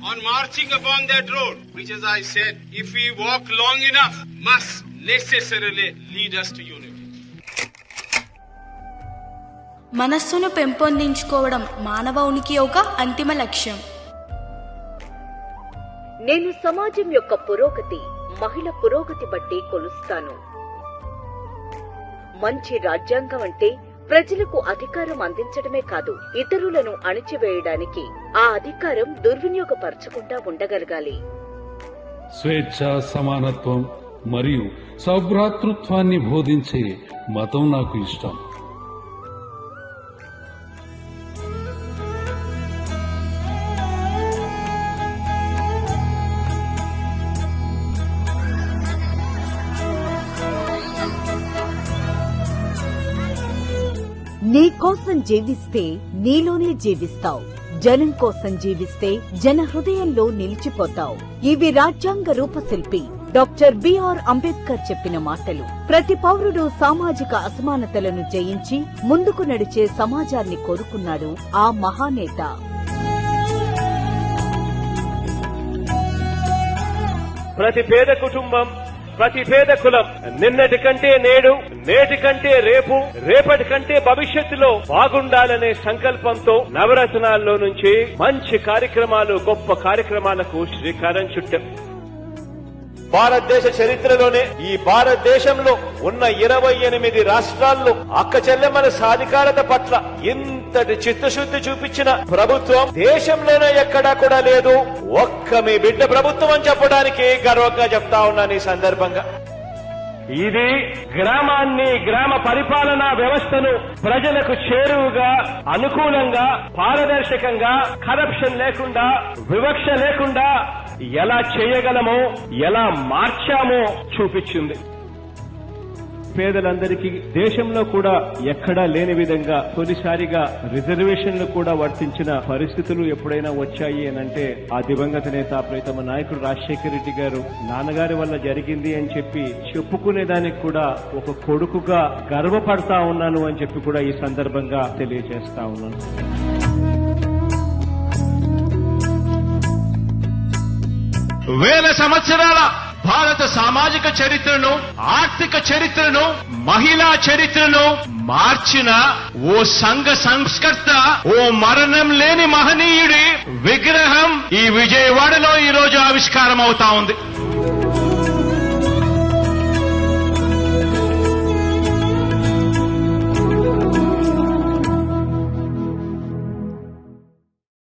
on marching upon that road, which, as I said, if we walk long enough, must necessarily lead us to unity. మనస్సును పెంపొందించుకోవడం మానవ ఉనికి యొక్క అంతిమ లక్ష్యం. నేను సమాజం యొక్క పురోగతి మహిళ పురోగతి బట్టి కొలుస్తాను. మంచి రాజ్యాంగం అంటే ప్రజలకు అధికారం అందించడమే కాదు, ఇతరులను అణిచివేయడానికి ఆ అధికారం దుర్వినియోగపరచకుండా ఉండగలగాలి. స్వేచ్ఛ, సమానత్వం మరియు సౌభ్రాతృత్వాన్ని బోధించే మతం నాకు ఇష్టం. నీ కోసం జీవిస్తే నీలోనే జీవిస్తావు, జనం కోసం జీవిస్తే జన హృదయంలో నిలిచిపోతావు. ఇవి రాజ్యాంగ రూపశిల్పి డాక్టర్ బిఆర్ అంబేద్కర్ చెప్పిన మాటలు. ప్రతి పౌరుడు సామాజిక అసమానతలను జయించి ముందుకు నడిచే సమాజాన్ని కోరుకున్నాడు ఆ మహానేత. ప్రతి పేద కుటుంబం, ప్రతి పేద కులం నిన్నటి కంటే నేడు, నేటి కంటే రేపు, రేపటి కంటే భవిష్యత్తులో బాగుండాలనే సంకల్పంతో నవరత్నాల్లో నుంచి మంచి కార్యక్రమాలు, గొప్ప కార్యక్రమాలకు శ్రీకారం చుట్టాం. భారతదేశ చరిత్రలోనే ఈ భారతదేశంలో ఉన్న 28 రాష్ట్రాల్లో అక్క చెల్లెమ్మల సాధికారత పట్ల ఇంతటి చిత్తశుద్ధి చూపించిన ప్రభుత్వం దేశంలోనే ఎక్కడా కూడా లేదు. ఒక్క మీ బిడ్డ ప్రభుత్వం అని చెప్పడానికి గర్వంగా చెప్తా ఉన్నాను ఈ సందర్భంగా. ఇది గ్రామాన్ని, గ్రామ పరిపాలనా వ్యవస్థను ప్రజలకు చేరువుగా, అనుకూలంగా, పారదర్శకంగా, కరప్షన్ లేకుండా, వివక్ష లేకుండా ఎలా చేయగలమో, ఎలా మార్చామో చూపించింది. పేదలందరికీ దేశంలో కూడా ఎక్కడా లేని విధంగా తొలిసారిగా రిజర్వేషన్లు కూడా వర్తించిన పరిస్థితులు ఎప్పుడైనా వచ్చాయి అనంటే ఆ దివంగత నేత ప్రియతమ నాయకుడు రాజశేఖర రెడ్డి గారు నాన్నగారి వల్ల జరిగింది అని చెప్పి చెప్పుకునేదానికి కూడా ఒక కొడుకుగా గర్వపడతా ఉన్నాను అని చెప్పి కూడా ఈ సందర్భంగా తెలియజేస్తా ఉన్నాను. వేల సంవత్సరాల భారత సామాజిక చరిత్రను, ఆర్థిక చరిత్రను, మహిళా చరిత్రను మార్చిన ఓ సంఘ సంస్కర్త, ఓ మరణం లేని మహనీయుడి విగ్రహం ఈ విజయవాడలో ఈ రోజు ఆవిష్కారం అవుతా ఉంది.